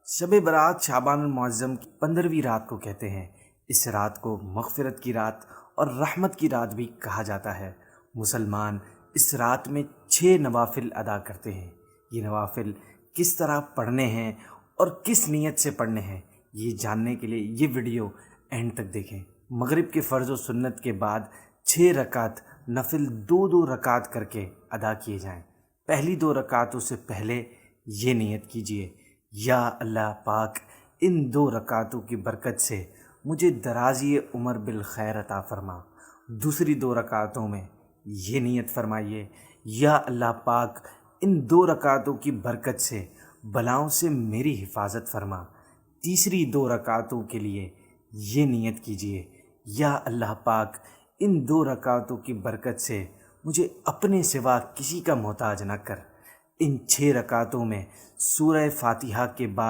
شب برات شعبان المعظم کی 15ویں رات کو کہتے ہیں۔ اس رات کو مغفرت کی رات اور رحمت کی رات بھی کہا جاتا ہے۔ مسلمان اس رات میں 6 نوافل ادا کرتے ہیں۔ یہ نوافل کس طرح پڑھنے ہیں اور کس نیت سے پڑھنے ہیں، یہ جاننے کے لیے یہ ویڈیو اینڈ تک دیکھیں۔ مغرب کے فرض و سنت کے بعد 6 رکعت نفل 2 رکعت کر کے ادا کیے جائیں۔ پہلی 2 رکعتوں سے پہلے یہ نیت کیجیے، یا اللہ پاک ان 2 رکعتوں کی برکت سے مجھے درازی عمر بالخیر عطا فرما۔ دوسری 2 رکعتوں میں یہ نیت فرمائیے، یا اللہ پاک ان 2 رکعتوں کی برکت سے بلاؤں سے میری حفاظت فرما۔ تیسری 2 رکعتوں کے لیے یہ نیت کیجیے، یا اللہ پاک ان 2 رکعتوں کی برکت سے مجھے اپنے سوا کسی کا محتاج نہ کر۔ ان 6 رکعتوں میں سورہ فاتحہ کے بعد